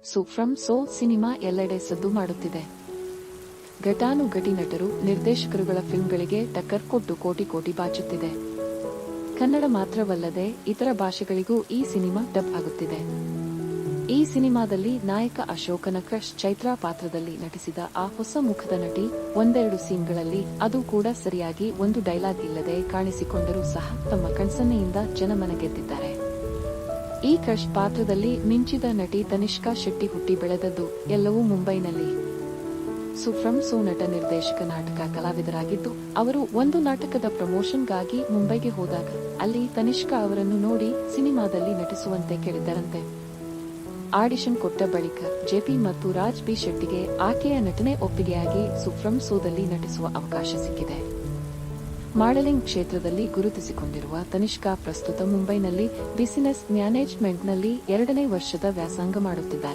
From so cinema ಎಲ್ಲೆಡೆ ಸದ್ದು ಮಾಡುತ್ತಿದೆ. ಘಟಾನುಘಟಿ ನಟರು, ನಿರ್ದೇಶಕರುಗಳ ಫಿಲ್ಮ್ಗಳಿಗೆ ಟಕ್ಕರ್ ಕೊಟ್ಟು ಕೋಟಿ ಕೋಟಿ ಬಾಚುತ್ತಿದೆ. ಕನ್ನಡ ಮಾತ್ರವಲ್ಲದೆ ಇತರ ಭಾಷೆಗಳಿಗೂ ಈ ಸಿನಿಮಾ ಡಬ್ ಆಗುತ್ತಿದೆ. ಈ ಸಿನಿಮಾದಲ್ಲಿ ನಾಯಕ ಅಶೋಕನ ಕ್ರಶ್ ಚೈತ್ರಾ ಪಾತ್ರದಲ್ಲಿ ನಟಿಸಿದ ಆ ಹೊಸ ಮುಖದ ನಟಿ ಒಂದೆರಡು ಸೀನ್ಗಳಲ್ಲಿ, ಅದು ಕೂಡ ಸರಿಯಾಗಿ ಒಂದು ಡೈಲಾಗ್ ಇಲ್ಲದೆ ಕಾಣಿಸಿಕೊಂಡರೂ ಸಹ ತಮ್ಮ ಕಣ್ಸನ್ನೆಯಿಂದ ಜನಮನ ಗೆದ್ದಿದ್ದಾರೆ. ಈ ಕ್ರಶ್ ಪಾತ್ರದಲ್ಲಿ ಮಿಂಚಿದ ನಟಿ ತನಿಷ್ಕಾ ಶೆಟ್ಟಿ ಹುಟ್ಟಿ ಬೆಳೆದದ್ದು ಎಲ್ಲವೂ ಮುಂಬೈನಲ್ಲಿ. ಫ್ರಮ್ ಸೋ ನಟ, ನಿರ್ದೇಶಕ, ನಾಟಕ ಕಲಾವಿದರಾಗಿದ್ದು, ಅವರು ಒಂದು ನಾಟಕದ ಪ್ರಮೋಷನ್ಗಾಗಿ ಮುಂಬೈಗೆ ಹೋದಾಗ ಅಲ್ಲಿ ತನಿಷ್ಕಾ ಅವರನ್ನು ನೋಡಿ ಸಿನಿಮಾದಲ್ಲಿ ನಟಿಸುವಂತೆ ಕೇಳಿದ್ದರಂತೆ. ಆಡಿಷನ್ ಕೊಟ್ಟ ಬಳಿಕ ಜೆಪಿ ಮತ್ತು ರಾಜ್ ಬಿ ಶೆಟ್ಟಿಗೆ ಆಕೆಯ ನಟನೆ ಒಪ್ಪಿಗೆಯಾಗಿ ಫ್ರಮ್ ಸೋದಲ್ಲಿ ನಟಿಸುವ ಅವಕಾಶ ಸಿಕ್ಕಿದೆ. ಮಾಡೆಲಿಂಗ್ ಕ್ಷೇತ್ರದಲ್ಲಿ ಗುರುತಿಸಿಕೊಂಡಿರುವ ತನಿಷ್ಕಾ ಪ್ರಸ್ತುತ ಮುಂಬೈನಲ್ಲಿ ಬಿಸಿನೆಸ್ ಮ್ಯಾನೇಜ್ಮೆಂಟ್ನಲ್ಲಿ 2ನೇ ವರ್ಷದ ವ್ಯಾಸಂಗ ಮಾಡುತ್ತಿದ್ದಾರೆ.